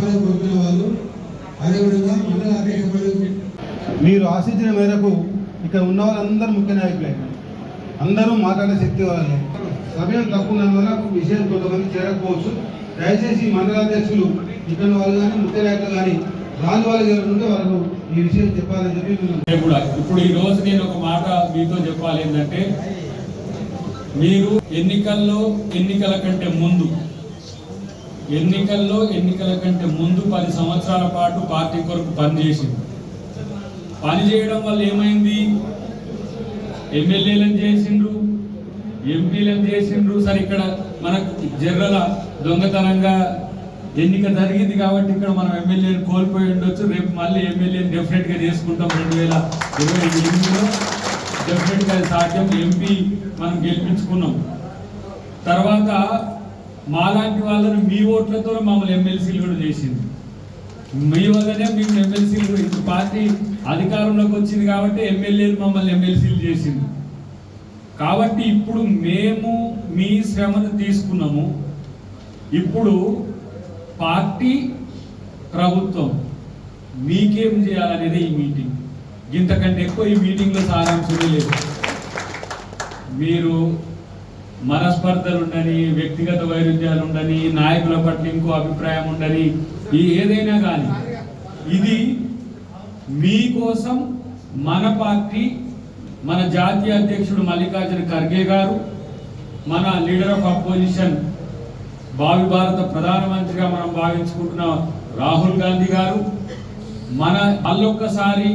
పదవి కోరుకునే వాళ్ళు, అదేవిధంగా మండల అధ్యక్ష పదవి మీరు ఆశించిన మేరకు ఇక్కడ ఉన్న వాళ్ళందరూ ముఖ్య నాయకులే, అందరూ మాట్లాడే శక్తి వాళ్ళే. సమయం తక్కువ వల్ల విషయం కొంతమంది చేరకపోవచ్చు. దయచేసి మండలాధ్యక్షులు ఇక్కడ వాళ్ళు కానీ ముఖ్య నాయకులు కానీ రాని వాళ్ళు ఉంటే వాళ్ళకు ఈ విషయం చెప్పాలని చెప్పి ఇప్పుడు ఈ రోజు నేను ఒక మాట మీతో చెప్పాలి ఏంటంటే, మీరు ఎన్నికల కంటే ముందు 10 సంవత్సరాల పాటు పార్టీ కొరకు పనిచేయడం వల్ల ఏమైంది? ఎమ్మెల్యేలను చేసిండ్రు, ఎంపీలను చేసిండ్రు. సరే, ఇక్కడ మనకు జర్రల దొంగతనంగా ఎన్నిక జరిగింది కాబట్టి ఇక్కడ మనం ఎమ్మెల్యేని కోల్పోయి ఉండొచ్చు. రేపు మళ్ళీ ఎమ్మెల్యేని డెఫినెట్గా చేసుకుంటాం. 2028లో డెఫినెట్గా సాధ్యం. ఎంపీ మనం గెలిపించుకున్నాం. తర్వాత మాలాంటి వాళ్ళని మీ ఓట్లతో మమ్మల్ని ఎమ్మెల్సీలు కూడా చేసింది. మీ వల్లనే మేము ఎమ్మెల్సీలు, ఇప్పుడు పార్టీ అధికారంలోకి వచ్చింది కాబట్టి ఎమ్మెల్యేలు మమ్మల్ని ఎమ్మెల్సీలు చేసింది. కాబట్టి ఇప్పుడు మేము మీ శ్రమను తీసుకున్నాము. ఇప్పుడు పార్టీ ప్రభుత్వం మీకేం చేయాలనేది ఈ మీటింగ్. ఇంతకంటే ఎక్కువ ఈ మీటింగ్లో సారాంశమే లేదు. మీరు మనస్పర్ధలు ఉండని, వ్యక్తిగత వైరుధ్యాలు ఉండని, నాయకుల పట్ల ఇంకో అభిప్రాయం ఉండని, ఏదైనా కానీ ఇది మీకోసం మన పార్టీ, మన జాతీయ అధ్యక్షుడు మల్లికార్జున ఖర్గే గారు, మన లీడర్ ఆఫ్ అపోజిషన్ భావి భారత ప్రధానమంత్రిగా మనం భావించుకుంటున్న రాహుల్ గాంధీ గారు, మళ్ళొక్కసారి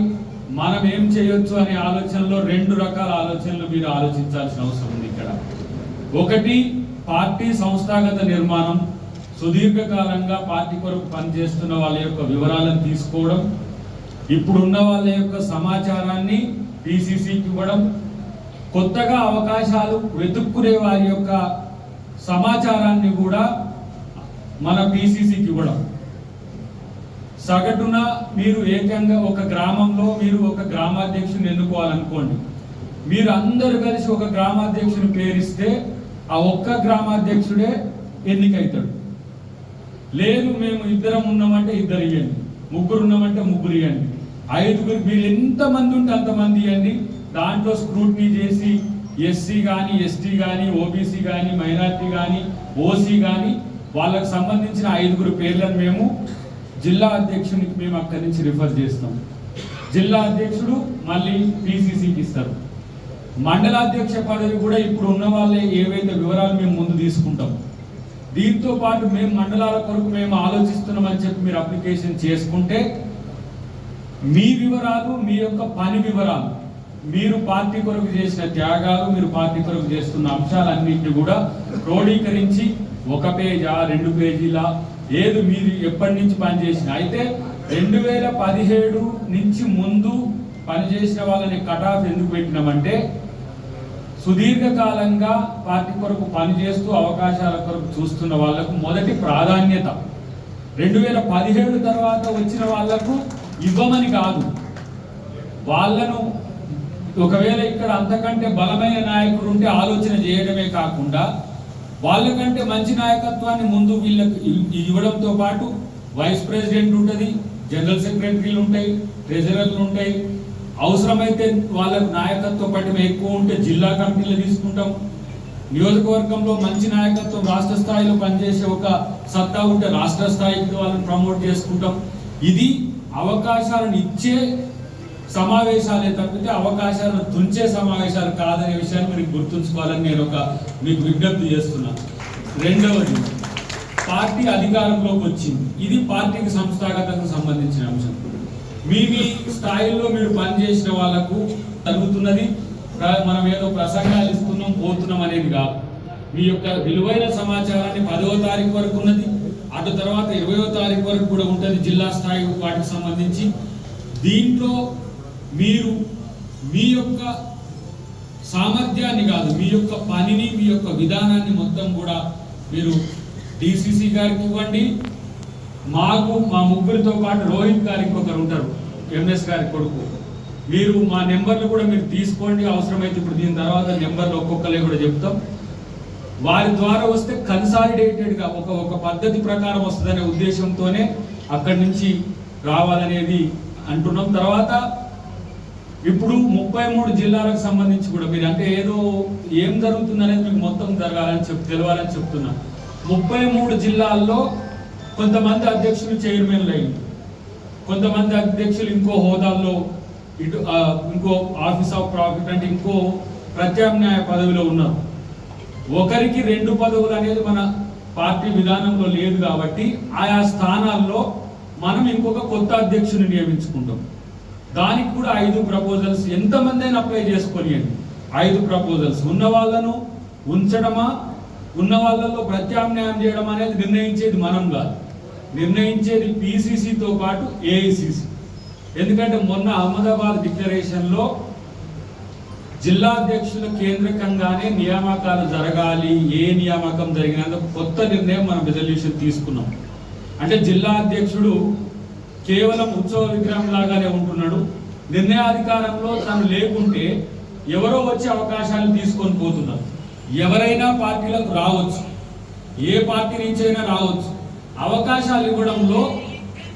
మనం ఏం చేయొచ్చు అనే ఆలోచనలో 2 రకాల ఆలోచనలు మీరు ఆలోచించాల్సిన అవసరం ఉంది. ఇక్కడ ఒకటి, పార్టీ సంస్థాగత నిర్మాణం. సుదీర్ఘకాలంగా పార్టీ కొరకు పనిచేస్తున్న వాళ్ళ యొక్క వివరాలను తీసుకోవడం, ఇప్పుడున్న వాళ్ళ యొక్క సమాచారాన్ని పిసిసికి ఇవ్వడం, కొత్తగా అవకాశాలు వెతుక్కునే వారి యొక్క సమాచారాన్ని కూడా మన పిసిసికి ఇవ్వడం. సగటున మీరు ఏకంగా ఒక గ్రామంలో మీరు ఒక గ్రామాధ్యక్షుని ఎన్నుకోవాలనుకోండి, మీరు అందరూ కలిసి ఒక గ్రామాధ్యక్షుని పేరిస్తే ఆ ఒక్క గ్రామాధ్యక్షుడే ఎన్నికైతాడు. లేదు మేము 2 ఉన్నామంటే 2 ఇవ్వండి, 3 ఉన్నామంటే 3 ఇవ్వండి, 5 మీరు ఎంతమంది ఉంటే అంతమంది ఇవ్వండి. దాంట్లో స్క్రూటినీ చేసి ఎస్సీ కానీ, ఎస్టీ కానీ, ఓబీసీ కానీ, మైనార్టీ కానీ, ఓసీ కానీ వాళ్ళకు సంబంధించిన 5 పేర్లను మేము జిల్లా అధ్యక్షునికి మేము అక్కడి నుంచి రిఫర్ చేస్తాం. జిల్లా అధ్యక్షుడు మళ్ళీ పిసిసికి ఇస్తారు. మండలాధ్యక్ష పదవి కూడా ఇప్పుడు ఉన్న వాళ్ళే ఏవైతే వివరాలు మేము ముందు తీసుకుంటాం. దీంతో పాటు మేము మండలాల కొరకు మేము ఆలోచిస్తున్నామని చెప్పి మీరు అప్లికేషన్ చేసుకుంటే మీ వివరాలు, మీ యొక్క పని వివరాలు, మీరు పార్టీ కొరకు చేసిన త్యాగాలు, మీరు పార్టీ కొరకు చేస్తున్న అంశాలన్నింటినీ కూడా క్రోడీకరించి 1 పేజా 2 పేజీలా ఏది మీరు ఎప్పటి నుంచి పనిచేసిన. అయితే 2017 నుంచి ముందు పనిచేసిన వాళ్ళని కట్ ఆఫ్ ఎందుకు పెట్టినామంటే, సుదీర్ఘకాలంగా పార్టీ కొరకు పనిచేస్తూ అవకాశాల కొరకు చూస్తున్న వాళ్లకు మొదటి ప్రాధాన్యత. 2017 తర్వాత వచ్చిన వాళ్లకు ఇవ్వమని కాదు, వాళ్ళను ఒకవేళ ఇక్కడ అంతకంటే బలమైన నాయకుడు ఉంటే ఆలోచన చేయడమే కాకుండా వాళ్ళకంటే మంచి నాయకత్వాన్ని ముందు వీళ్ళకి ఇవ్వడంతో పాటు వైస్ ప్రెసిడెంట్ ఉంటుంది, జనరల్ సెక్రటరీలు ఉంటాయి, ట్రెజరర్లు ఉంటాయి. అవసరమైతే వాళ్ళకు నాయకత్వ పటిమ ఎక్కువ ఉంటే జిల్లా కమిటీలు తీసుకుంటాం. నియోజకవర్గంలో మంచి నాయకత్వం రాష్ట్ర స్థాయిలో పనిచేసే ఒక సత్తా ఉంటే రాష్ట్ర స్థాయికి వాళ్ళని ప్రమోట్ చేసుకుంటాం. ఇది అవకాశాలను ఇచ్చే సమావేశాలే తప్పితే అవకాశాలను తుంచే సమావేశాలు కాదనే విషయాన్ని మీరు గుర్తుంచుకోవాలని నేను మీకు విజ్ఞప్తి చేస్తున్నాను. రెండవది, పార్టీ అధికారంలోకి వచ్చింది. ఇది పార్టీకి సంస్థాగతంగా సంబంధించిన అంశం. మీ స్థాయిలో మీరు పనిచేసిన వాళ్లకు జరుగుతున్నది. మనం ఏదో ప్రసంగాలు ఇస్తున్నాం పోతున్నాం అనేది కాదు. మీ యొక్క విలువైన సమాచారాన్ని 10వ తారీఖు వరకు ఉన్నది, అటు తర్వాత 20వ తారీఖు వరకు కూడా ఉంటుంది జిల్లా స్థాయి వాటికి సంబంధించి. దీంట్లో మీరు మీ యొక్క సామర్థ్యాన్ని కాదు, మీ యొక్క పనిని, మీ యొక్క విధానాన్ని మొత్తం కూడా మీరు డిసిసి గారికి ఇవ్వండి. మాకు మా ముగ్గురితో పాటు రోహిత్ గారికి ఒకరు ఉంటారు, ఎంఎస్ గారి కొడుకు. మీరు మా నెంబర్లు కూడా మీరు తీసుకోండి. అవసరమైతే ఇప్పుడు దీని తర్వాత నెంబర్లు ఒక్కొక్కరే కూడా చెప్తాం. వారి ద్వారా వస్తే కన్సాలిడేటెడ్గా ఒక పద్ధతి ప్రకారం వస్తుందనే ఉద్దేశంతోనే అక్కడి నుంచి రావాలనేది అంటున్నాం. తర్వాత ఇప్పుడు 33 జిల్లాలకు సంబంధించి కూడా మీరు అంటే ఏదో ఏం జరుగుతుంది అనేది మీకు మొత్తం జరగాలని తెలవాలని చెప్తున్నా. 33 జిల్లాల్లో కొంతమంది అధ్యక్షులు చైర్మన్లు అయ్యింది, కొంతమంది అధ్యక్షులు ఇంకో హోదాల్లో ఇటు ఇంకో ఆఫీస్ ఆఫ్ ప్రాఫిట్ అంటే ఇంకో ప్రత్యామ్నాయ పదవిలో ఉన్నారు. ఒకరికి 2 పదవులు అనేది మన పార్టీ విధానంలో లేదు కాబట్టి ఆయా స్థానాల్లో మనం ఇంకొక కొత్త అధ్యక్షుని నియమించుకుంటాం. దానికి కూడా 5 ప్రపోజల్స్ ఎంతమంది అయినా అప్లై చేసుకోనియండి. 5 ప్రపోజల్స్ ఉన్న వాళ్ళను ఉంచడమా, ఉన్న వాళ్ళలో ప్రత్యామ్నాయం చేయడం అనేది నిర్ణయించేది మనం కాదు, నిర్ణయించేది పిసిసితో పాటు ఏఐసిసి. ఎందుకంటే మొన్న అహ్మదాబాద్ డిక్లరేషన్లో జిల్లా అధ్యక్షుల కేంద్రకంగానే నియామకాలు జరగాలి, ఏ నియామకం జరిగినందుకు కొత్త నిర్ణయం మనం రెజల్యూషన్ తీసుకున్నాం. అంటే జిల్లా అధ్యక్షుడు కేవలం ఉత్సవ విగ్రహం లాగానే ఉంటున్నాడు, నిర్ణయాధికారంలో తను లేకుంటే ఎవరో వచ్చి అవకాశాలు తీసుకొని పోతున్నారు. ఎవరైనా పార్టీలకు రావచ్చు, ఏ పార్టీ నుంచి అయినా రావచ్చు. అవకాశాలు ఇవ్వడంలో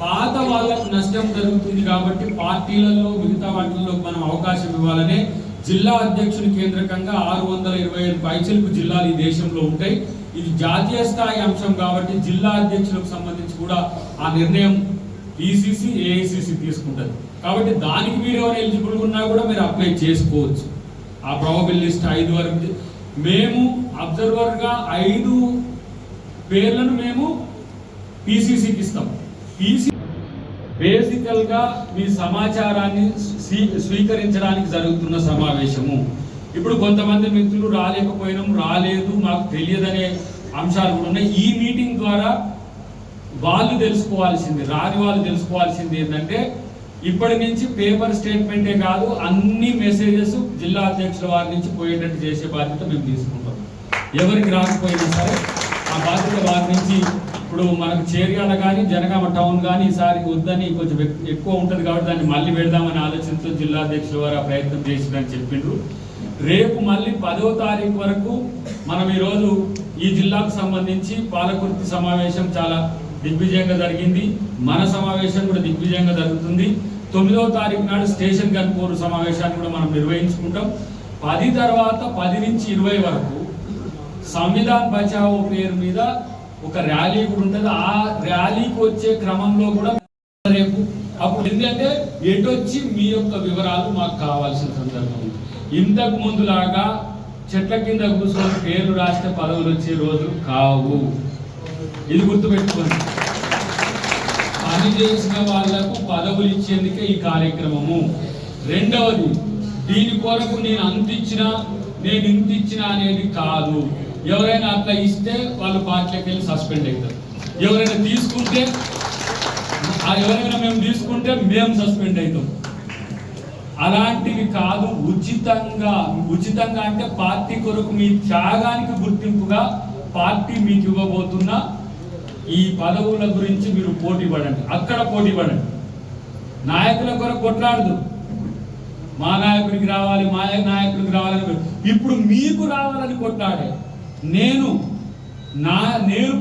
పాత వాళ్ళకు నష్టం జరుగుతుంది కాబట్టి పార్టీలలో మిగతా వాటిల్లో మనం అవకాశం ఇవ్వాలనే జిల్లా అధ్యక్షుని కేంద్రకంగా 625 పైచిలకు జిల్లాలు ఈ దేశంలో ఉంటాయి. ఇది జాతీయ స్థాయి అంశం కాబట్టి జిల్లా అధ్యక్షులకు సంబంధించి కూడా ఆ నిర్ణయం పిసిసి ఏఐసిసి తీసుకుంటుంది. కాబట్టి దానికి మీరు ఎవరు ఎలిజిబుల్ ఉన్నా కూడా మీరు అప్లై చేసుకోవచ్చు. ఆ ప్రాబబుల్ లిస్ట్ 5 వరకు మేము అబ్జర్వర్గా 5 పేర్లను మేము పిసిసికి ఇస్తాం. బేసికల్గా మీ సమాచారాన్ని స్వీకరించడానికి జరుగుతున్న సమావేశము. ఇప్పుడు కొంతమంది మిత్రులు రాలేదు మాకు తెలియదనే అంశాలు కూడా ఉన్నాయి. ఈ మీటింగ్ ద్వారా వాళ్ళు తెలుసుకోవాల్సింది, రాని వాళ్ళు తెలుసుకోవాల్సింది ఏంటంటే ఇప్పటి నుంచి పేపర్ స్టేట్మెంటే కాదు అన్ని మెసేజెస్ జిల్లా అధ్యక్షుల వారి నుంచి పోయేటట్టు చేసే బాధ్యత మేము తీసుకుంటాం. ఎవరికి రాకపోయినా సరే ఆ బాధ్యత వారి నుంచి. ఇప్పుడు మనకు చేర్యాల కానీ జనగామ టౌన్ కానీ ఈసారి వద్దని కొంచెం ఎక్కువ ఉంటుంది కాబట్టి దాన్ని మళ్ళీ పెడదామని ఆలోచనతో జిల్లా అధ్యక్షుల వారు ఆ ప్రయత్నం చేసిందని చెప్పిండ్రు. రేపు మళ్ళీ 10వ తారీఖు వరకు మనం ఈరోజు ఈ జిల్లాకు సంబంధించి పాలకుర్తి సమావేశం చాలా దిగ్విజయంగా జరిగింది, మన సమావేశం కూడా దిగ్విజయంగా జరుగుతుంది. 9వ తారీఖు నాడు స్టేషన్ గన్పూర్ సమావేశాన్ని కూడా మనం నిర్వహించుకుంటాం. 10 తర్వాత 10 నుంచి 20 వరకు సంవిధాన్ బచావో పేరు మీద ఒక ర్యాలీ కూడా ఉంటుంది. ఆ ర్యాలీకి వచ్చే క్రమంలో కూడా రేపు అప్పుడు ఎందుకంటే ఎటొచ్చి మీ యొక్క వివరాలు మాకు కావాల్సిన సందర్భం. ఇంతకు ముందులాగా చెట్ల కింద కూర్చొని పేర్లు రాస్తే పదవులు వచ్చే రోజులు కావు, ఇది గుర్తుపెట్టుకోండి. పని చేసిన వాళ్లకు పదవులు ఇచ్చేందుకే ఈ కార్యక్రమము. రెండవది, దీని కొరకు నేను అంత ఇచ్చినా నేను ఇంత ఇచ్చినా అనేది కాదు. ఎవరైనా అట్లా ఇస్తే వాళ్ళు పార్టీలోకి వెళ్ళి సస్పెండ్ అవుతారు. ఎవరైనా మేము తీసుకుంటే మేము సస్పెండ్ అవుతాం. అలాంటివి కాదు. ఉచితంగా అంటే పార్టీ కొరకు మీ త్యాగానికి గుర్తింపుగా పార్టీ మీకు ఇవ్వబోతున్న ఈ పదవుల గురించి మీరు పోటీ పడండి. అక్కడ పోటీ పడండి. నాయకుల కొరకు కొట్లాడదు. మా నాయకుడికి రావాలి రావాలని, ఇప్పుడు మీకు రావాలని కొట్లాడే నేను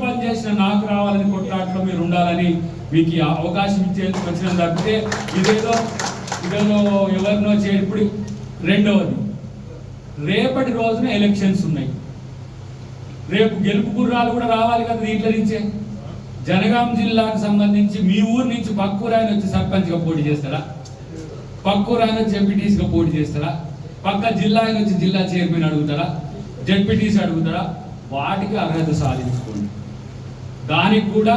పనిచేసిన నాకు రావాలని కొట్లాటలో మీరు ఉండాలని మీకు అవకాశం ఇచ్చేందుకు వచ్చిన తప్పితే ఇదేదో ఎవరినో ఇప్పుడు. రెండవది, రేపటి రోజున ఎలక్షన్స్ ఉన్నాయి. రేపు గెలుపు గుర్రాలు కూడా రావాలి కదా దీంట్లో నుంచే. జనగాం జిల్లాకు సంబంధించి మీ ఊరు నుంచి పక్కూరు ఆయన వచ్చి సర్పంచ్గా పోటీ చేస్తాడా, పక్కూరు ఆయన వచ్చి ఎంపీటీసీగా పోటీ చేస్తాడా, పక్క జిల్లా ఆయన వచ్చి జిల్లా చైర్మన్ అడుగుతాడా, జెడ్పీటీసీ అడుగుతాడా? వాటికి అర్హత సాధించుకోండి. దానికి కూడా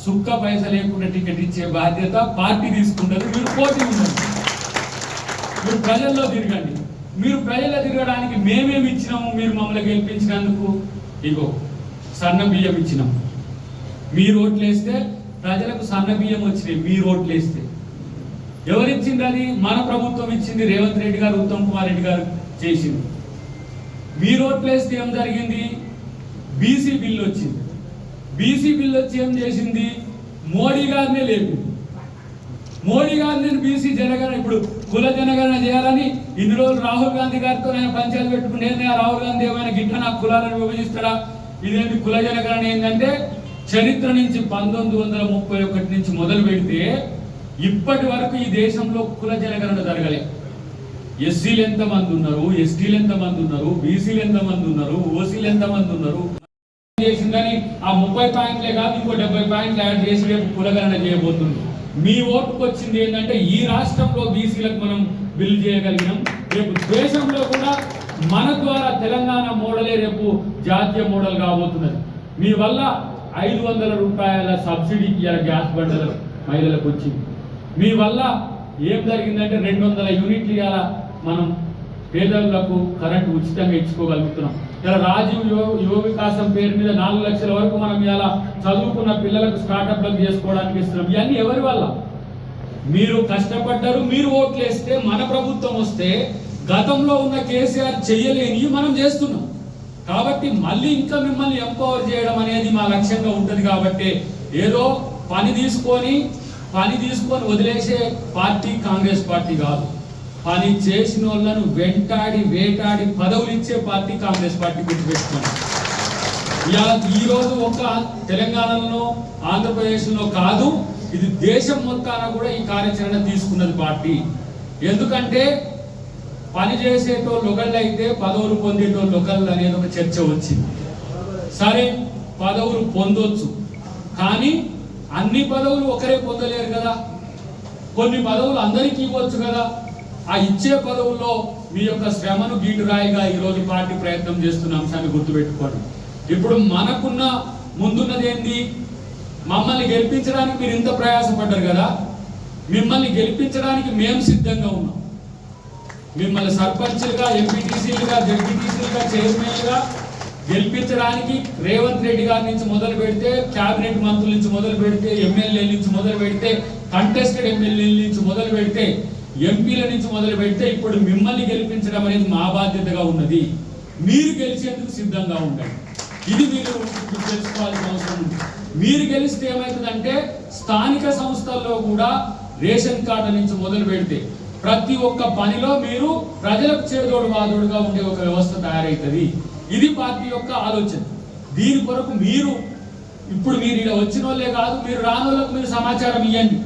సుక్క పైస లేకుండా టికెట్ ఇచ్చే బాధ్యత పార్టీ తీసుకుంటారు. మీరు పోటీ ఉండండి, మీరు ప్రజల్లో తిరగండి. మీరు ప్రజల్లో తిరగడానికి మేమేమి ఇచ్చినాము, మీరు మమ్మల్ని గెలిపించినందుకు ఇగో సన్న బియ్యం ఇచ్చినాం. మీరు ఓట్లు వేస్తే ప్రజలకు సన్న బియ్యం వచ్చినాయి. మీరు ఓట్లు వేస్తే ఎవరిచ్చింది? అది మన ప్రభుత్వం ఇచ్చింది. రేవంత్ రెడ్డి గారు, ఉత్తమ్ కుమార్ రెడ్డి గారు చేసింది. మీరు ఓట్లు వేస్తే ఏం జరిగింది? బీసీ బిల్లు వచ్చింది. బీసీ బిల్లు వచ్చి ఏం చేసింది? మోడీ గారినే లేదు. మోడీ గారిని బీసీ జనగణన, ఇప్పుడు కుల జనగణన చేయాలని ఇన్ని రోజులు రాహుల్ గాంధీ గారితో నేను పంచాయతీ పెట్టుకుని రాహుల్ గాంధీ ఏమైనా గిట్ట నాకు కులాలను విభజిస్తాడా, ఇదేంటి కుల జనగణన ఏంటంటే చరిత్ర నుంచి 1931 నుంచి మొదలు పెడితే ఇప్పటి వరకు ఈ దేశంలో కుల జనగణన జరగలే. ఎస్సీలు ఎంతమంది ఉన్నారు, ఎస్టీలు ఎంతమంది ఉన్నారు, బీసీలు ఎంతమంది ఉన్నారు, ఓసీలు ఎంతమంది ఉన్నారు చేసిందని ఆ 30 పాయింట్లే కాదు ఇంకో 70 పాయింట్లు యాడ్ చేసి రేపు కులగణన చేయబోతుంది. మీ ఓటుకు వచ్చింది ఏంటంటే ఈ రాష్ట్రంలో బీసీలకు మనం బిల్లు చేయగలిగినాం. రేపు దేశంలో కూడా మన ద్వారా తెలంగాణ మోడలే రేపు జాతీయ మోడల్ కాబోతున్నది. మీ వల్ల 500 రూపాయల సబ్సిడీ గ్యాస్ బండలు మహిళలకు వచ్చింది. మీ వల్ల ఏం జరిగిందంటే 200 యూనిట్లు ఇవాళ మనం పేదలకు కరెంటు ఉచితంగా ఇచ్చుకోగలుగుతున్నాం. ఇలా రాజీవ్ యువ వికాసం పేరు మీద 4 లక్షల వరకు మనం ఇలా చదువుకున్న పిల్లలకు స్టార్టప్లకు చేసుకోవడానికి ఇస్తున్నాం. ఇవన్నీ ఎవరి వల్ల? మీరు కష్టపడ్డారు, మీరు ఓట్లు వేస్తే మన ప్రభుత్వం వస్తే గతంలో ఉన్న కేసీఆర్ చెయ్యలేని మనం చేస్తున్నాం. కాబట్టి మళ్ళీ ఇంకా మిమ్మల్ని ఎంపవర్ చేయడం అనేది మా లక్ష్యంగా ఉంటుంది. కాబట్టి ఏదో పని తీసుకొని వదిలేసే పార్టీ కాంగ్రెస్ పార్టీ కాదు. పని చేసిన వాళ్ళను వెంటాడి వేటాడి పదవులు ఇచ్చే పార్టీ కాంగ్రెస్ పార్టీ గుర్తుపెట్టుకోండి. ఈరోజు ఒక తెలంగాణలో ఆంధ్రప్రదేశ్లో కాదు, ఇది దేశం మొత్తాన కూడా ఈ కార్యాచరణ తీసుకున్నది పార్టీ. ఎందుకంటే పని చేసేటోళ్ళు ఒకళ్ళు అయితే పదవులు పొందేటోళ్ళు ఒకళ్ళు అనేది ఒక చర్చ వచ్చింది. సరే, పదవులు పొందొచ్చు, కానీ అన్ని పదవులు ఒకరే పొందలేరు కదా. కొన్ని పదవులు అందరికీ ఇవ్వచ్చు కదా. ఆ ఇచ్చే పదవుల్లో మీ యొక్క శ్రమను గీటురాయిగా ఈరోజు పార్టీ ప్రయత్నం చేస్తున్న అంశాన్ని గుర్తుపెట్టుకోండి. ఇప్పుడు మనకున్న ముందున్నది ఏంటి? మమ్మల్ని గెలిపించడానికి మీరు ఇంత ప్రయాసపడ్డారు కదా, మిమ్మల్ని గెలిపించడానికి మేము సిద్ధంగా ఉన్నాం. మిమ్మల్ని సర్పంచ్లుగా, ఎంపీటీసీలుగా, జడ్పీటీసీలుగా, చైర్మన్లుగా గెలిపించడానికి రేవంత్ రెడ్డి గారి నుంచి మొదలు పెడితే, క్యాబినెట్ మంత్రుల నుంచి మొదలు పెడితే, ఎమ్మెల్యేల నుంచి మొదలు పెడితే, కంటెస్టెడ్ ఎమ్మెల్యేల నుంచి మొదలు పెడితే, ఎంపీల నుంచి మొదలు పెడితే ఇప్పుడు మిమ్మల్ని గెలిపించడం అనేది మా బాధ్యతగా ఉన్నది. మీరు గెలిచేందుకు సిద్ధంగా ఉండండి. ఇది మీరు తెలుసుకోవాల్సిన అవసరం ఉంది. మీరు గెలిస్తే ఏమవుతుందంటే స్థానిక సంస్థల్లో కూడా రేషన్ కార్డు నుంచి మొదలు పెడితే ప్రతి ఒక్క పనిలో మీరు ప్రజలకు చేదోడు వాదోడుగా ఉండే ఒక వ్యవస్థ తయారవుతుంది. ఇది పార్టీ యొక్క ఆలోచన. దీని కొరకు మీరు ఇలా వచ్చిన వాళ్ళే కాదు, మీరు రాని వాళ్ళకు మీరు సమాచారం ఇవ్వండి.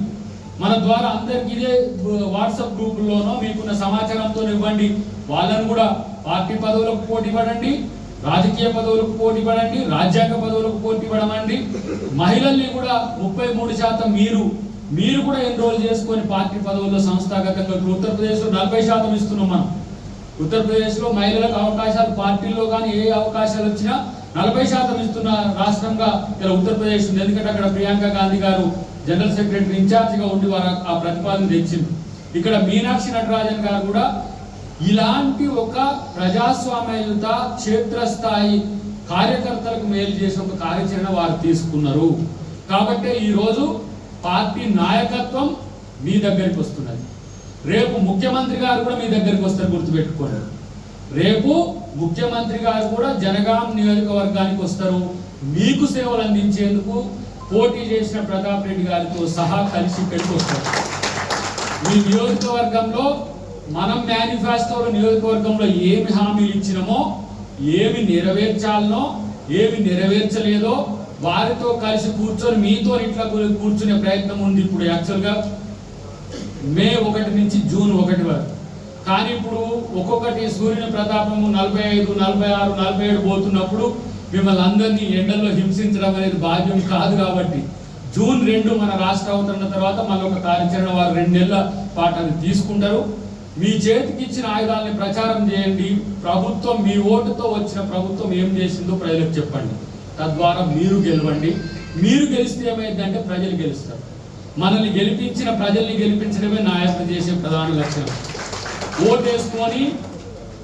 మన ద్వారా అందరికి ఇదే వాట్సాప్ గ్రూపుల్లోనో మీకున్న సమాచారంతో ఇవ్వండి. వాళ్ళను కూడా పార్టీ పదవులకు పోటీ పడండి, రాజకీయ పదవులకు పోటీ పడండి, రాజ్యాంగ పదవులకు పోటీ పడమండి. మహిళల్ని కూడా 33% మీరు కూడా ఎన్రోల్ చేసుకొని పార్టీ పదవుల్లో సంస్థాగతంగా ఉత్తరప్రదేశ్లో 40% ఇస్తున్నాం. మనం ఉత్తరప్రదేశ్లో మహిళలకు అవకాశాలు పార్టీల్లో కానీ ఏ అవకాశాలు వచ్చినా 40% ఇస్తున్న రాష్ట్రంగా ఇలా ఉత్తరప్రదేశ్ ఉంది. ఎందుకంటే అక్కడ ప్రియాంక గాంధీ గారు జనరల్ సెక్రటరీ ఇన్ఛార్జిగా ఉండి వారు ఆ ప్రతిపాదన తెచ్చింది. ఇక్కడ మీనాక్షి నటరాజన్ గారు కూడా ఇలాంటి ఒక ప్రజాస్వామ్యయుత క్షేత్రస్థాయి కార్యకర్తలకు మేలు చేసే ఒక కార్యాచరణ వారు తీసుకున్నారు. కాబట్టి ఈరోజు పార్టీ నాయకత్వం మీ దగ్గరికి వస్తున్నది. రేపు ముఖ్యమంత్రి గారు కూడా మీ దగ్గరికి వస్తారు, గుర్తుపెట్టుకోండి. రేపు ముఖ్యమంత్రి గారు కూడా జనగాం నియోజకవర్గానికి వస్తారు. మీకు సేవలు అందించేందుకు పోటీ చేసిన ప్రతాప్ రెడ్డి గారితో సహా కలిసి ఇక్కడికి వస్తారు. మీ నియోజకవర్గంలో మనం మేనిఫెస్టోలో నియోజకవర్గంలో ఏమి హామీలు ఇచ్చినామో, ఏమి నెరవేర్చాలనో, ఏమి నెరవేర్చలేదో వారితో కలిసి కూర్చొని మీతో ఇట్లా కూర్చునే ప్రయత్నం ఉంది. ఇప్పుడు యాక్చువల్గా మే 1 నుంచి జూన్ 1 వరకు. కానీ ఇప్పుడు ఒక్కొక్కటి సూర్యుని ప్రతాపము 45, 46, 47 పోతున్నప్పుడు మిమ్మల్ని అందరినీ ఎండల్లో హింసించడం అనేది భాగ్యం కాదు. కాబట్టి జూన్ 2 మన రాష్ట్ర అవతరణ తర్వాత మళ్ళీ ఒక కార్యాచరణ వారు 2 నెలల పాటు అది తీసుకుంటారు. మీ చేతికి ఇచ్చిన ఆయుధాలని ప్రచారం చేయండి. ప్రభుత్వం మీ ఓటుతో వచ్చిన ప్రభుత్వం ఏం చేసిందో ప్రజలకు చెప్పండి. తద్వారా మీరు గెలవండి. మీరు గెలిస్తే ఏమైందంటే ప్రజలు గెలుస్తారు. మనల్ని గెలిపించిన ప్రజల్ని గెలిపించడమే నాయకులు చేసే ప్రధాన లక్ష్యం. ఓటేసుకొని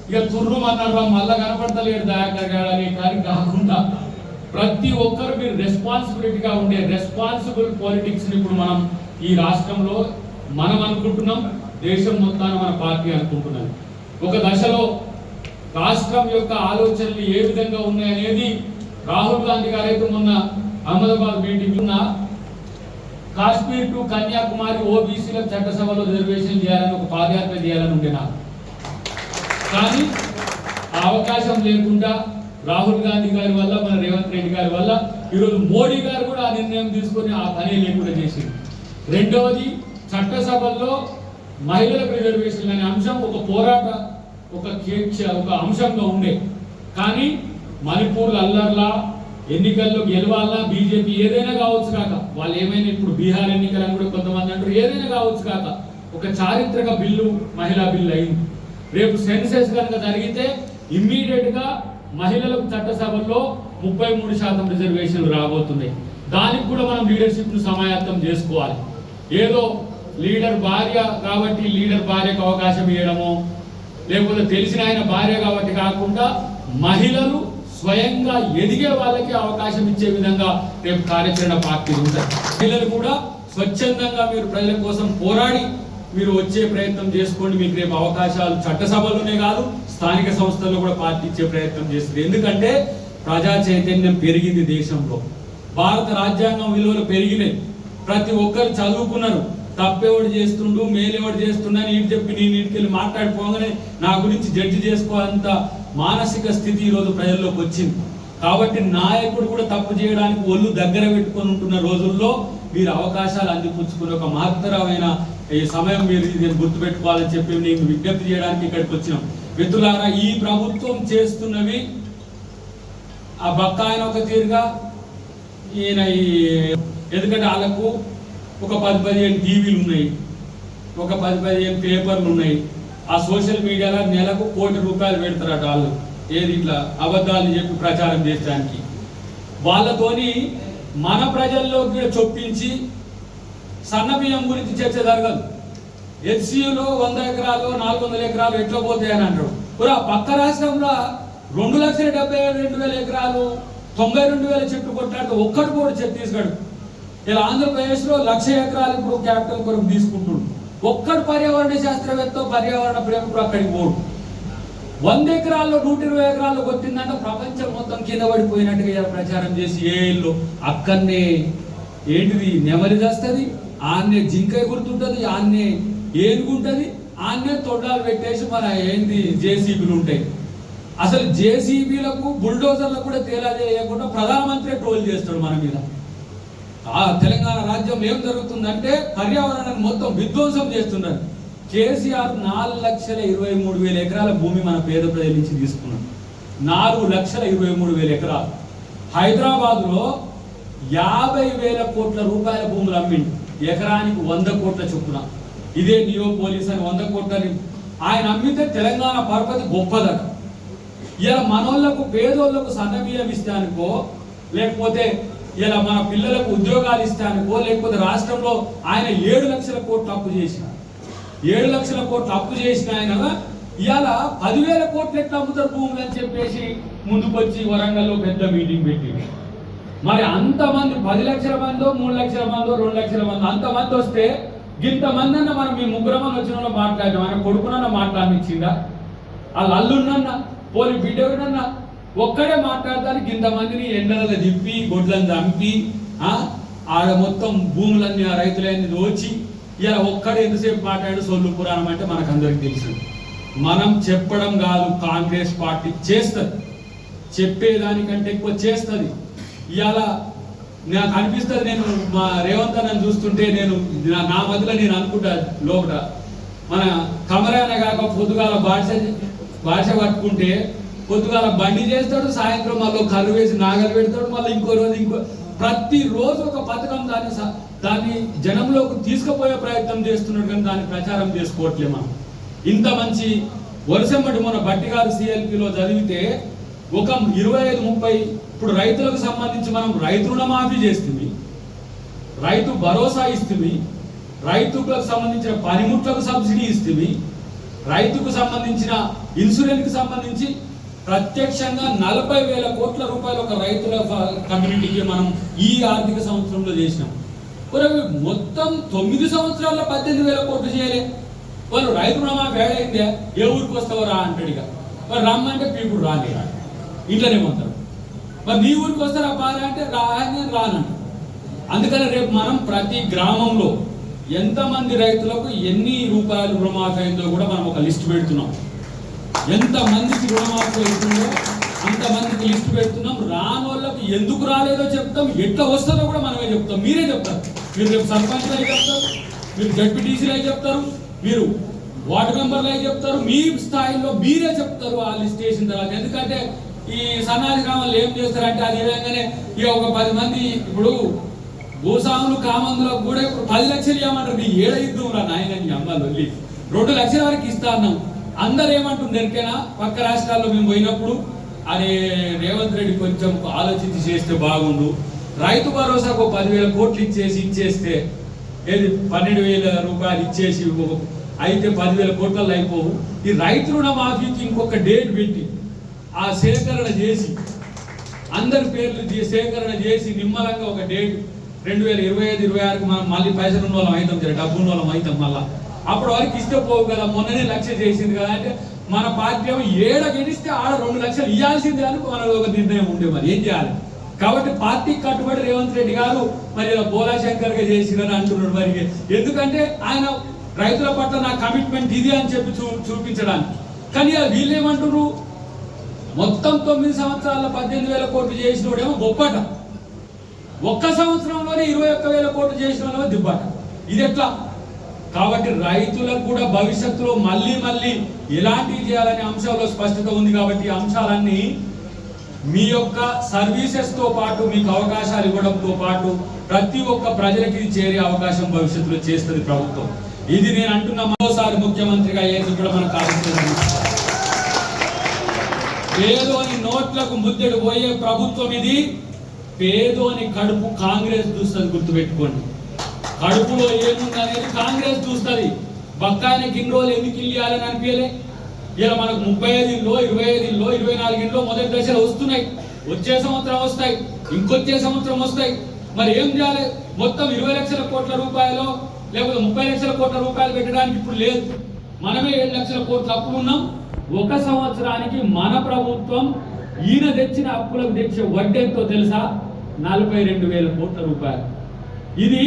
ఇక తుర్రుమన్నారు మళ్ళా కనపడతలేడు దయాకర్ గారు అనే కానీ కాకుండా ప్రతి ఒక్కరు మీరు రెస్పాన్సిబిలిటీగా ఉండే రెస్పాన్సిబుల్ పాలిటిక్స్ని ఇప్పుడు మనం ఈ రాష్ట్రంలో మనం అనుకుంటున్నాం, దేశం మొత్తాన్ని మన పార్టీ అనుకుంటున్నది. ఒక దశలో రాష్ట్రం యొక్క ఆలోచనలు ఏ విధంగా ఉన్నాయనేది రాహుల్ గాంధీ గారు అయితే మొన్న అహ్మదాబాద్ మీటింగ్ ఉన్న కాశ్మీర్ టు కన్యాకుమారి ఓబీసీల చట్టసభలో రిజర్వేషన్ చేయాలని ఒక పాదయాత్ర చేయాలని ఉండే నాకు. కానీ ఆ అవకాశం లేకుండా రాహుల్ గాంధీ గారి వల్ల, మన రేవంత్ రెడ్డి గారి వల్ల ఈరోజు మోడీ గారు కూడా ఆ నిర్ణయం తీసుకొని ఆ పని లేకుండా చేసింది. రెండవది, చట్టసభల్లో మహిళలకు రిజర్వేషన్ అనే అంశం ఒక పోరాట ఒక అంశంగా ఉండే. కానీ మణిపూర్ అల్లర్లా ఎన్నికల్లో గెలవాలన్నా బీజేపీ ఏదైనా కావచ్చు కాక, వాళ్ళు ఏమైనా ఇప్పుడు బీహార్ ఎన్నికలని కూడా కొంతమంది అంటారు, ఏదైనా కావచ్చు కాక ఒక చారిత్రక బిల్లు మహిళా బిల్లు అయింది. రేపు సెన్సెస్ కనుక జరిగితే ఇమ్మీడియట్ గా మహిళలకు చట్టసభల్లో 33% రిజర్వేషన్లు రాబోతున్నాయి. దానికి కూడా మనం లీడర్షిప్ ను సమాయత్తం చేసుకోవాలి. ఏదో లీడర్ భార్య కాబట్టి లీడర్ భార్యకు అవకాశం ఇవ్వడమో, లేకపోతే తెలిసిన ఆయన భార్య కాబట్టి కాకుండా మహిళలు స్వయంగా ఎదిగే వాళ్ళకి అవకాశం ఇచ్చే విధంగా రేపు కార్యాచరణ పార్టీలు ఉంటాయి. మహిళలు కూడా స్వచ్ఛందంగా మీరు ప్రజల కోసం పోరాడి మీరు వచ్చే ప్రయత్నం చేసుకోండి. మీకు రేపు అవకాశాలు చట్టసభలోనే కాదు స్థానిక సంస్థల్లో కూడా పార్టీ ఇచ్చే ప్రయత్నం చేస్తుంది. ఎందుకంటే ప్రజా చైతన్యం పెరిగింది దేశంలో, భారత రాజ్యాంగం విలువలు పెరిగినాయి, ప్రతి ఒక్కరు చదువుకున్నారు. తప్పేవాడు చేస్తుండు, మేలేవాడు చేస్తుండని ఇటు చెప్పి నేను ఇంటికెళ్ళి మాట్లాడిపోగానే నా గురించి జడ్జి చేసుకోవాలంత మానసిక స్థితి ఈరోజు ప్రజల్లోకి వచ్చింది. కాబట్టి నాయకుడు కూడా తప్పు చేయడానికి ఒళ్ళు దగ్గర పెట్టుకొని ఉంటున్న రోజుల్లో మీరు అవకాశాలు అందిపుచ్చుకునే ఒక మహత్తరమైన ఈ సమయం మీరు గుర్తుపెట్టుకోవాలని చెప్పి నేను విజ్ఞప్తి చేయడానికి ఇక్కడికి వచ్చినాం. మిత్రులారా, ఈ ప్రభుత్వం చేస్తున్నవి ఆ బక్కాయన ఒక తీరుగా ఈయన ఎందుకంటే వాళ్ళకు ఒక 10-15 టీవీలు ఉన్నాయి, ఒక 10-15 పేపర్లు ఉన్నాయి. ఆ సోషల్ మీడియాలో నెలకు ₹1,00,00,000 పెడతారట వాళ్ళు, ఏది ఇట్లా అబద్ధాలను చెప్పి ప్రచారం చేయడానికి. వాళ్ళతోని మన ప్రజల్లోకి చొప్పించి సన్న బియ్యం గురించి చర్చ జరగదు. హెచ్సియులో 100 ఎకరాలు 400 ఎకరాలు ఎట్లా పోతాయని అంటారు. ఆ పక్క రాష్ట్రంలో 2,72,200 ఎకరాలు 92,000 చెట్లు కొట్టాడు, ఒక్కటి కూడా ఛత్తీస్గఢ్. ఇలా ఆంధ్రప్రదేశ్లో 1,00,000 ఎకరాలు ఇప్పుడు క్యాపిటల్ కొరకు తీసుకుంటున్నాడు. ఒక్కడు పర్యావరణ శాస్త్రవేత్త పర్యావరణ ప్రేమికుడు అక్కడికి పోడు. 100 ఎకరాల్లో 120 ఎకరాల్లో కొట్టిందంటే ప్రపంచం మొత్తం కింద పడిపోయినట్టుగా ప్రచారం చేసి ఏ ఇల్లు అక్కడనే ఏంటిది నెమలి చేస్తుంది, ఆన్నే జింక గుర్తుంటుంది, ఆన్నే ఏనుగుంటుంది, ఆన్నే తొడ్డాలు పెట్టేసి మన ఏంది జేసీబీలు ఉంటాయి. అసలు జేసీబీలకు బుల్డోజర్లకు కూడా తేలా చేయకుండా ప్రధానమంత్రి ట్రోల్ చేస్తాడు మన మీద. ఆ తెలంగాణ రాజ్యంలో ఏం జరుగుతుందంటే పర్యావరణాన్ని మొత్తం విధ్వంసం చేస్తున్నారు. కేసీఆర్ 4,23,000 ఎకరాల భూమి మన పేద ప్రజల నుంచి తీసుకున్నాడు. 4,23,000 ఎకరాలు. హైదరాబాద్ లో 50,000 కోట్ల రూపాయల భూములు అమ్మిండు, ఎకరానికి 100 కోట్ల చొప్పున. ఇదే నియోపోలిస్ అని 100 కోట్లని ఆయన అమ్మితే తెలంగాణ పరపతి గొప్పదట. ఇలా మనోళ్లకు పేదోళ్లకు సన్నబియ్యం ఇస్తానికో, లేకపోతే ఇలా మన పిల్లలకు ఉద్యోగాలు ఇస్తానికో, లేకపోతే రాష్ట్రంలో ఆయన 7 లక్షల కోట్లు అప్పు చేసిన 7 లక్షల కోట్లు అప్పు చేసిన ఆయన ఇవాళ 10,000 కోట్లు ఎట్లా అమ్ముతారు భూములు అని చెప్పేసి ముందుకొచ్చి వరంగల్లో పెద్ద మీటింగ్ పెట్టి, మరి అంతమంది 10 లక్షల మందో 3 లక్షల మందో 2 లక్షల మంది అంతమంది వస్తే ఇంతమంది అన్న మనం మీ ముగ్గురమని వచ్చిన వాళ్ళు మాట్లాడినాం, ఆయన కొడుకునన్నా మాట్లాడినిచ్చిందా, వాళ్ళ అల్లున్నన్నా పోలి బిడ్డనన్నా ఒక్కడే మాట్లాడటానికి ఇంతమందిని ఎండలలో దిప్పి గొడ్లను చంపి ఆడ మొత్తం భూములన్నీ ఆ రైతులన్నీ దోచి ఇలా ఒక్కడే ఎంతసేపు మాట్లాడు సొల్లు పురాణం అంటే మనకు అందరికి తెలుసు. మనం చెప్పడం కాదు, కాంగ్రెస్ పార్టీ చేస్తుంది, చెప్పేదానికంటే ఎక్కువ చేస్తుంది. ఇవాళ నాకు అనిపిస్తుంది, నేను మా రేవంత్ అన్నని చూస్తుంటే నేను నా మధ్యలో నేను అనుకుంటా లోపల మన కమరాన కాక పొద్దుగాల భాష పట్టుకుంటే పొద్దుగాల బండి చేస్తాడు, సాయంత్రం మళ్ళీ కర్రు వేసి నాగలు పెడతాడు, మళ్ళీ ఇంకో రోజు ప్రతిరోజు ఒక పథకం దాన్ని జనంలోకి తీసుకుపోయే ప్రయత్నం చేస్తున్నాడు, కానీ దాన్ని ప్రచారం చేసుకోవట్లే. మనం ఇంత మంచి వరుసమ్మటి మన బట్టి గారు సిఎల్పిలో చదివితే ఒక 25-30 ఇప్పుడు రైతులకు సంబంధించి మనం రైతు రుణమాఫీ చేస్తుంది, రైతు భరోసా ఇస్తుంది, రైతులకు సంబంధించిన పనిముట్లకు సబ్సిడీ ఇస్తుంది, రైతుకు సంబంధించిన ఇన్సూరెన్స్ సంబంధించి ప్రత్యక్షంగా 40,000 కోట్ల రూపాయలు ఒక రైతుల కమ్యూనిటీకి మనం ఈ ఆర్థిక సంవత్సరంలో చేసినాం. మొత్తం 9 సంవత్సరాల్లో 18,000 కోట్లు చేయలే. వాళ్ళు రైతు రుణమాఫీ ఏడైందే, ఏ ఊరికి వస్తావో రా అంటాడుగా, మరి రమ్మంటే పీపుడు రాలే, ఇంట్లోనే పోతారు. మరి నీ ఊరికి వస్తారా బాగా అంటే రానంట. అందుకని రేపు మనం ప్రతి గ్రామంలో ఎంతమంది రైతులకు ఎన్ని రూపాయలు రుణమాఫీ అయిందో కూడా మనం ఒక లిస్ట్ పెడుతున్నాం. ఎంతమందికి రుణమాఫీ అవుతుందో అంతమందికి లిస్టు పెడుతున్నాం. రానోళ్ళకి ఎందుకు రాలేదో చెప్తాం, ఎట్లా వస్తుందో కూడా మనమే చెప్తాం. మీరే చెప్తారు. మీరు రేపు సర్పంచ్లు అయి చెప్తారు, మీరు జడ్పీటీసీలు అయి చెప్తారు, మీరు వార్డు మెంబర్లు అయి చెప్తారు. మీ స్థాయిలో మీరే చెప్తారు ఆ లిస్ట్ వేసిన తర్వాత. ఎందుకంటే ఈ సన్నాసి గ్రామాలు ఏం చేస్తారంటే అది విధంగానే ఇక ఒక 10 మంది ఇప్పుడు భూస్వాములు కామందులకు కూడా ఇప్పుడు 10 లక్షలు ఇవ్వమంటారు. ఏడ యుద్ధం రా నాయన అమ్మాలు వెళ్ళి 2 లక్షల వరకు ఇస్తా అన్నాం. అందరు ఏమంటుంది ఎరికైనా పక్క రాష్ట్రాల్లో మేము పోయినప్పుడు అరే రేవంత్ రెడ్డి కొంచెం ఆలోచించి చేస్తే బాగుండు, రైతు భరోసాకు 10,000 కోట్లు ఇచ్చేస్తే ఏది 12,000 రూపాయలు ఇచ్చేసి అయితే 10,000 కోట్లలో అయిపోవు. ఈ రైతు రుణమాఫీకి ఇంకొక డేట్ పెట్టి ఆ సేకరణ చేసి అందరి పేర్లు సేకరణ చేసి నిమ్మలంగా ఒక డేట్ 2025-26కి మనం మళ్ళీ పైసలు ఉన్న వాళ్ళం అవుతాం, డబ్బు ఉన్న వాళ్ళం అవుతాం. మళ్ళీ అప్పటి వరకు ఇస్తే పోవు కదా, మొన్ననే 1 లక్ష చేసింది కదా అంటే మన పార్టీ ఏమో ఏడ గెలిస్తే ఆడ 2 లక్షలు ఇవ్వాల్సిందే అని మనలో ఒక నిర్ణయం ఉండే. మరి ఏం చేయాలి? కాబట్టి పార్టీకి కట్టుబడి రేవంత్ రెడ్డి గారు మరి బోలాశంకర్గా చేసిరని అంటున్నాడు. మరి ఎందుకంటే ఆయన రైతుల పట్ల నా కమిట్మెంట్ ఇది అని చెప్పి చూపించడానికి. కానీ వీళ్ళు ఏమంటున్నారు, మొత్తం 9 సంవత్సరాల 18,000 కోట్లు చేసినోడేమో గొప్పట, ఒక్క సంవత్సరంలోనే 21,000 కోట్లు చేసిన వాళ్ళేమో దిబ్బట. ఇది ఎట్లా? కాబట్టి రైతులకు కూడా భవిష్యత్తులో మళ్ళీ ఎలాంటివి చేయాలనే అంశాల్లో స్పష్టత ఉంది. కాబట్టి ఈ అంశాలన్నీ మీ యొక్క సర్వీసెస్తో పాటు మీకు అవకాశాలు ఇవ్వడంతో పాటు ప్రతి ఒక్క ప్రజలకి ఇది చేరే అవకాశం భవిష్యత్తులో చేస్తుంది ప్రభుత్వం. ఇది నేను అంటున్న మరోసారి ముఖ్యమంత్రిగా అయ్యేది కూడా మనకు ఆలోచించాలి. పేదోని నోట్లకు ముద్దెడు పోయే ప్రభుత్వం ఇది. పేదోని కడుపు కాంగ్రెస్ చూస్తుంది, గుర్తుపెట్టుకోండి. కడుపులో ఏముంది అనేది కాంగ్రెస్ చూస్తుంది. బక్కాయనకి ఇన్ని రోజులు ఎందుకు ఇల్లియాలని అనిపించలే. ఇలా మనకు 35 ఇళ్ళు, 25 ఇళ్ళు, 24 ఇళ్ళు మొదటి దశలో వస్తున్నాయి. వచ్చే సంవత్సరం వస్తాయి, ఇంకొచ్చే సంవత్సరం వస్తాయి. మరి ఏం చేయాలి? మొత్తం 20 లక్షల కోట్ల రూపాయలు లేకపోతే 30 లక్షల కోట్ల రూపాయలు పెట్టడానికి ఇప్పుడు లేదు. మనమే 7 లక్షల కోట్ల అప్పులు ఉన్నాం. ఒక సంవత్సరానికి మన ప్రభుత్వం ఈయన తెచ్చిన అప్పులకు తెచ్చే వడ్డీ ఎంతో తెలుసా? 42,000 కోట్ల రూపాయలు. ఇది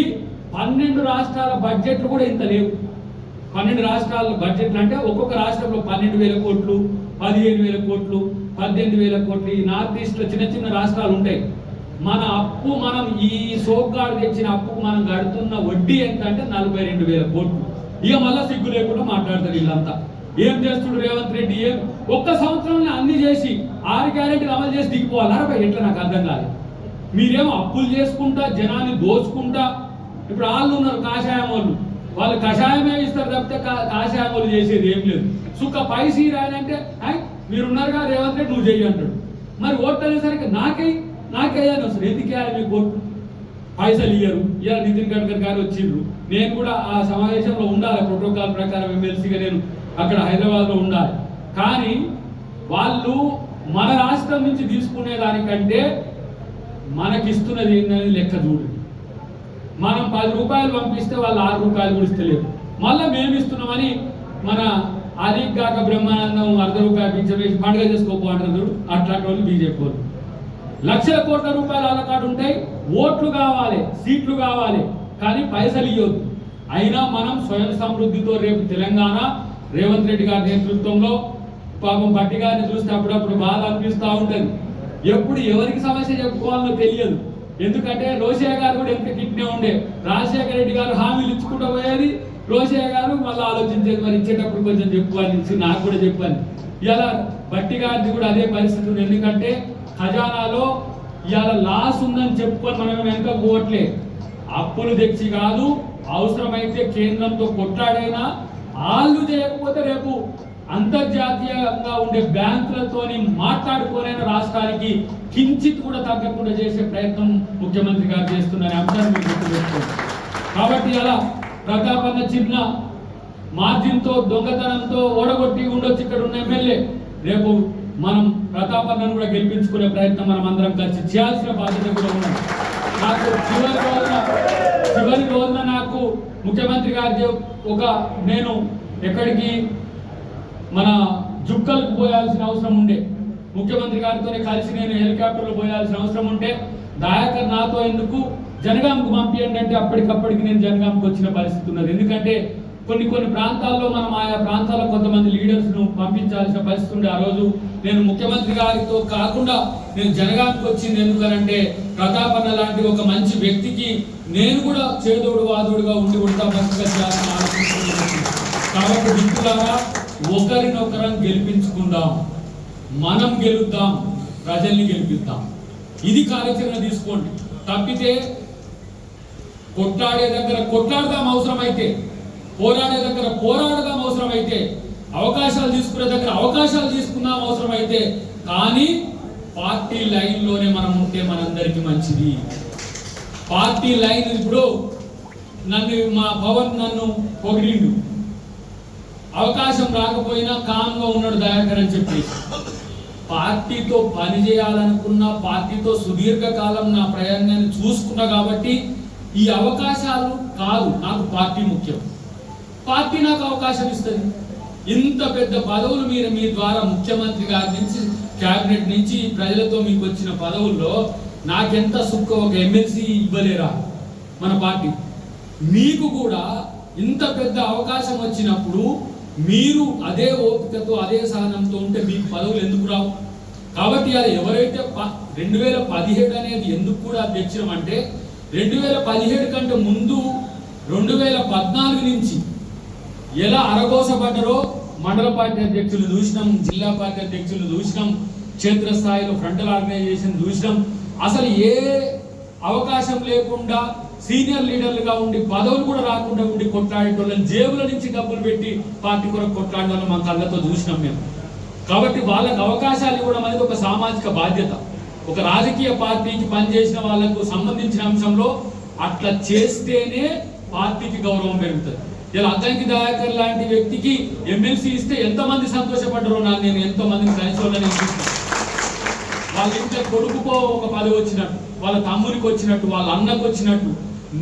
12 రాష్ట్రాల బడ్జెట్లు కూడా ఇంత లేవు. 12 రాష్ట్రాల బడ్జెట్లు అంటే ఒక్కొక్క రాష్ట్రంలో 12,000 కోట్లు, 15,000 కోట్లు, 18,000 కోట్లు. ఈ నార్త్ ఈస్ట్ లో చిన్న రాష్ట్రాలు ఉంటాయి. మన అప్పు, మనం ఈ సోగ్గాడు తెచ్చిన అప్పుకు మనం కడుతున్న వడ్డీ ఎంత అంటే 42,000 కోట్లు. ఇక మళ్ళా సిగ్గు లేకుండా మాట్లాడతారు వీళ్ళంతా. ఏం చేస్తుడు రేవంత్ రెడ్డి? ఒక్క సంవత్సరంలో అన్ని చేసి 6 గ్యారెంటీలు అమలు చేసి దిగిపోవాలరా? ఎట్లా నాకు అర్థం కాదు. మీరేమో అప్పులు చేసుకుంటా జనాన్ని దోచుకుంటా. ఇప్పుడు వాళ్ళు ఉన్నారు కాషాయం వాళ్ళు కషాయమే ఇస్తారు తప్పితే కాషాయం వాళ్ళు చేసేది ఏం లేదు. సుఖ పైసీ రాయనంటే మీరున్నారుగా రేవంత్ రెడ్డి నువ్వు చెయ్యి అంటాడు. మరి ఓట్లు అనేసరికి నాకేయాలి వస్తుంది. ఎందుకు వేయాలి మీకు ఓట్లు? పైసలు ఇయ్యరు. ఇలా నితిన్ గడ్కరీ గారు వచ్చిండ్రు. నేను కూడా ఆ సమావేశంలో ఉండాలి, ప్రోటోకాల్ ప్రకారం ఎమ్మెల్సీగా నేను అక్కడ హైదరాబాద్లో ఉండాలి. కానీ వాళ్ళు మన రాష్ట్రం నుంచి తీసుకునే దానికంటే మనకిస్తున్నది ఏంటనేది లెక్క చూడు. మనం 10 రూపాయలు పంపిస్తే వాళ్ళు 6 రూపాయలు కూడా ఇస్తలేరు. మళ్ళీ మేము ఇస్తున్నామని మన ఆదిక్ కాక బ్రహ్మానందం 1/2 రూపాయలు పిచ్చవేసి పండుగ చేసుకోపో అంటారు చూడు. అట్లాంటి వాళ్ళు బీజేపీ వాళ్ళు. లక్షల కోట్ల రూపాయలు వాళ్ళ కాడ ఉంటాయి. ఓట్లు కావాలి, సీట్లు కావాలి, కానీ పైసలు ఇవ్వద్దు. అయినా మనం స్వయం సమృద్ధితో రేపు తెలంగాణ రేవంత్ రెడ్డి గారి నేతృత్వంలో పాపం బట్టి గారిని చూస్తే అప్పుడప్పుడు బాధ అనిపిస్తూ ఉంటుంది. ఎప్పుడు ఎవరికి సమస్య చెప్పుకోవాలో తెలియదు. ఎందుకంటే రోషయ్య గారు కూడా ఎంత కిట్నే ఉండే. రాజశేఖర రెడ్డి గారు హామీలు ఇచ్చుకుంటూ పోయేది, రోషయ్య గారు మళ్ళీ ఆలోచించేది. మరి ఇచ్చేటప్పుడు కొంచెం చెప్పాలి, నాకు కూడా చెప్పాలి. ఇలా బట్టి గారిది కూడా అదే పరిస్థితి ఉంది. ఎందుకంటే ఖజానాలో ఇవాళ లాస్ ఉందని చెప్పుకొని మనం వెనక పోవట్లే. అప్పులు తెచ్చి కాదు, అవసరమైతే కేంద్రంతో కొట్లాడైనా వాళ్ళు చేయకపోతే రేపు అంతర్జాతీయంగా ఉండే బ్యాంకులతోని మాట్లాడుకోనైనా రాష్ట్రానికి కించిత్ కూడా తగ్గకుండా చేసే ప్రయత్నం ముఖ్యమంత్రి గారు చేస్తున్న అంశాన్ని మీరు గుర్తుపెట్టుకోండి. కాబట్టి అలా ప్రతాపన్న చిన్న మార్జిన్తో దొంగతనంతో ఓడగొట్టి ఉండొచ్చు ఇక్కడ ఉన్న ఎమ్మెల్యే. రేపు మనం ప్రతాపన్నను కూడా గెలిపించుకునే ప్రయత్నం మనం అందరం కలిసి చేయాల్సిన బాధ్యత కూడా ఉన్నది. నాకు చివరి రోజున నాకు ముఖ్యమంత్రి గారి నేను ఎక్కడికి మన జుక్కలకు పోయాల్సిన అవసరం ఉండే. ముఖ్యమంత్రి గారితోనే కలిసి నేను హెలికాప్టర్లో పోయాల్సిన అవసరం ఉంటే దయాకర్ నాతో ఎందుకు జనగాంకు పంపియండి అంటే అప్పటికప్పటికి నేను జనగాంకు వచ్చిన పరిస్థితి ఉన్నది. ఎందుకంటే కొన్ని ప్రాంతాల్లో మనం ఆయా ప్రాంతాల్లో కొంతమంది లీడర్స్ను పంపించాల్సిన పరిస్థితి ఉండే. ఆ రోజు నేను ముఖ్యమంత్రి గారితో కాకుండా నేను జనగానికి వచ్చింది ఎందుకనంటే ప్రతాపన్న లాంటి ఒక మంచి వ్యక్తికి నేను కూడా చేదోడు వాదోడుగా ఉండి ఉడతా బస్సుగా చేయాలని ఆలోచించుకుంటున్నాను. కాబట్టి మిత్రులారా, ఒకరినొకరం గెలిపించుకుందాం, మనం గెలుద్దాం, ప్రజల్ని గెలిపిద్దాం. ఇది కార్యాచరణ తీసుకోండి. తప్పితే కొట్లాడే దగ్గర కొట్లాడదాం అవసరమైతే, పోరాడే దగ్గర పోరాడదాం అవసరమైతే, అవకాశాలు తీసుకునే దగ్గర అవకాశాలు తీసుకుందాం అవసరమైతే, కానీ పార్టీ లైన్లోనే మనం ఉంటే మనందరికీ మంచిది. పార్టీ లైన్ ఇప్పుడు మా పవన్ నన్ను పొగిడిండు, అవకాశం రాకపోయినా కామ్గా ఉన్నాడు దయాకర్ అని చెప్పి. పార్టీతో పని చేయాలనుకున్న, పార్టీతో సుదీర్ఘకాలం నా ప్రయాణాన్ని చూసుకున్నా కాబట్టి ఈ అవకాశాలు కాదు, నాకు పార్టీ ముఖ్యం. పార్టీ నాకు అవకాశం ఇస్తుంది. ఇంత పెద్ద పదవులు మీరు మీ ద్వారా ముఖ్యమంత్రి గారి నుంచి, క్యాబినెట్ నుంచి ప్రజలతో మీకు వచ్చిన పదవుల్లో నాకెంత సుఖ ఒక ఎమ్మెల్సీ ఇవ్వలేరా మన పార్టీ? మీకు కూడా ఇంత పెద్ద అవకాశం వచ్చినప్పుడు మీరు అదే ఓపికతో అదే సహనంతో ఉంటే మీకు పదవులు ఎందుకు రావు? కాబట్టి అది ఎవరైతే 2017 అనేది ఎందుకు కూడా తెచ్చినామంటే 2017 కంటే ముందు 2014 నుంచి ఎలా అరగోసపడ్డారో మండల పార్టీ అధ్యక్షులు చూసినాం, జిల్లా పార్టీ అధ్యక్షులు చూసినాం, క్షేత్రస్థాయిలో ఫ్రంటల్ ఆర్గనైజేషన్ చూసినాం. అసలు ఏ అవకాశం లేకుండా సీనియర్ లీడర్లుగా ఉండి పదవులు కూడా రాకుండా ఉండి కొట్లాడేటోళ్ళని, జేబుల నుంచి డబ్బులు పెట్టి పార్టీ కొరకు కొట్లాడే వాళ్ళని మా కళ్ళతో చూసినాం మేము. కాబట్టి వాళ్ళకి అవకాశాలు ఇవ్వడం అనేది ఒక సామాజిక బాధ్యత. ఒక రాజకీయ పార్టీకి పనిచేసిన వాళ్ళకు సంబంధించిన అంశంలో అట్లా చేస్తేనే పార్టీకి గౌరవం పెరుగుతుంది. ఇలా అద్దంకి దయాకర్ లాంటి వ్యక్తికి ఎమ్మెల్సీ ఇస్తే ఎంతమంది సంతోషపడ్డారో నేను ఎంతో మందిని కలిసోళ్ళని వాళ్ళ ఇంట్లో కొడుకుకో ఒక పదవి వచ్చినట్టు, వాళ్ళ తమ్మునికి వచ్చినట్టు, వాళ్ళ అన్నకు వచ్చినట్టు.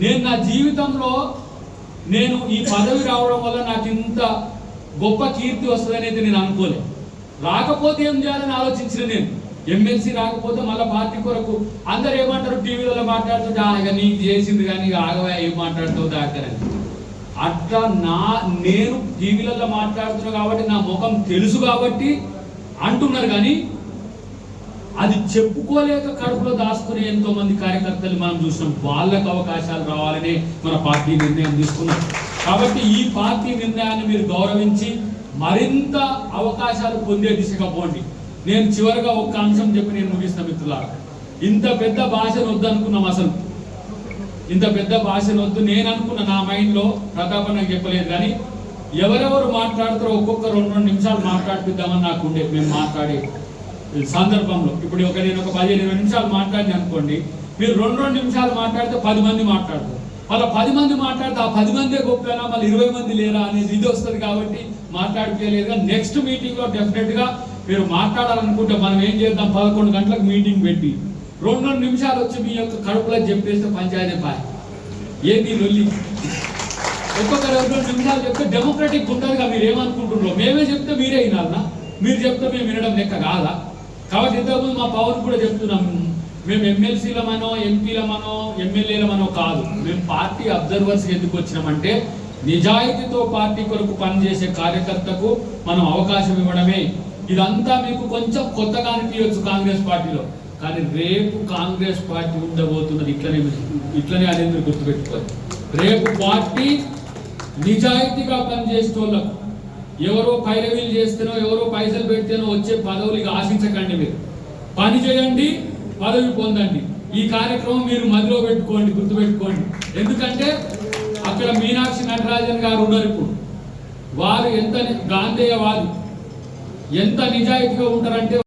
నేను నా జీవితంలో నేను ఈ పదవి రావడం వల్ల నాకు ఇంత గొప్ప కీర్తి వస్తుందని అయితే నేను అనుకోలేదు. రాకపోతే ఏం చేయాలని ఆలోచించిన నేను. ఎమ్మెల్సీ రాకపోతే మళ్ళీ పార్టీ కొరకు అందరు ఏమంటారు, టీవీలలో మాట్లాడుతుంటే ఇక నీకు చేసింది కానీ ఇక ఆగవా ఏం మాట్లాడుతావు దాకరని. అట్లా నేను టీవీలలో మాట్లాడుతున్నా కాబట్టి నా ముఖం తెలుసు కాబట్టి అంటున్నారు, కానీ అది చెప్పుకోలేక కడుపులో దాచుకునే ఎంతో మంది కార్యకర్తలు మనం చూసినాం. వాళ్ళకు అవకాశాలు రావాలనే మన పార్టీ నిర్ణయం తీసుకున్నాం. కాబట్టి ఈ పార్టీ నిర్ణయాన్ని మీరు గౌరవించి మరింత అవకాశాలు పొందే దిశగా పోండి. నేను చివరిగా ఒక్క అంశం చెప్పి నేను ముగిస్తాను మిత్రులారా. ఇంత పెద్ద భాషను వద్దనుకున్నాం, అసలు ఇంత పెద్ద భాషను వద్దు నేను అనుకున్న నా మైండ్లో. ప్రతాపన్నకు చెప్పలేదు, కానీ ఎవరెవరు మాట్లాడుతారో ఒక్కొక్క 2 నిమిషాలు మాట్లాడిద్దామని నాకు ఉండే. మేము మాట్లాడే సందర్భంలో ఇప్పుడు నేను ఒక 15-20 నిమిషాలు మాట్లాడి అనుకోండి, మీరు 2 నిమిషాలు మాట్లాడితే 10 మంది మాట్లాడతారు. వాళ్ళ 10 మంది మాట్లాడితే ఆ 10 మందే గొప్పనా, మళ్ళీ 20 మంది లేరా అనేది ఇది వస్తుంది. కాబట్టి మాట్లాడిపోయలేదుగా నెక్స్ట్ మీటింగ్లో డెఫినెట్గా మీరు మాట్లాడాలనుకుంటే మనం ఏం చేద్దాం, 11 గంటలకు మీటింగ్ పెట్టి 2 నిమిషాలు వచ్చి మీ యొక్క కడుపులో చెప్పేస్తే పంచాయతీ పాయ్ ఏంది లొల్లి. ఒక్కొక్క 2 నిమిషాలు చెప్తే డెమోక్రటిక్ ఉంటుందిగా. మీరు ఏమనుకుంటున్నారో మేమే చెప్తే మీరే వినాలనా, మీరు చెప్తే మేము వినడం లెక్క కాదా? కాబట్టి ఇంతకుముందు మా పవన్ కూడా చెప్తున్నాం, మేము ఎమ్మెల్సీలమనో ఎంపీలమనో ఎమ్మెల్యేలమనో కాదు, మేము పార్టీ అబ్జర్వర్స్ ఎందుకు వచ్చినామంటే నిజాయితీతో పార్టీ కొరకు పనిచేసే కార్యకర్తకు మనం అవకాశం ఇవ్వడమే. ఇదంతా మీకు కొంచెం కొత్తగా అనిపించవచ్చు కాంగ్రెస్ పార్టీలో, కానీ రేపు కాంగ్రెస్ పార్టీ ఉండబోతున్నది ఇట్లనే అనేది మీరు గుర్తుపెట్టుకోవాలి. రేపు పార్టీ నిజాయితీగా పనిచేసే వాళ్ళకు, ఎవరో పైరవీలు చేస్తేనో ఎవరో పైసలు పెడితేనో వచ్చే పదవులు ఆశించకండి. మీరు పని చేయండి, పదవి పొందండి. ఈ కార్యక్రమం మీరు మదిలో పెట్టుకోండి, గుర్తుపెట్టుకోండి. ఎందుకంటే అక్కడ మీనాక్షి నటరాజన్ గారు ఉన్నారు. ఇప్పుడు వారు ఎంత గాంధేయవాది, ఎంత నిజాయితీగా ఉంటారంటే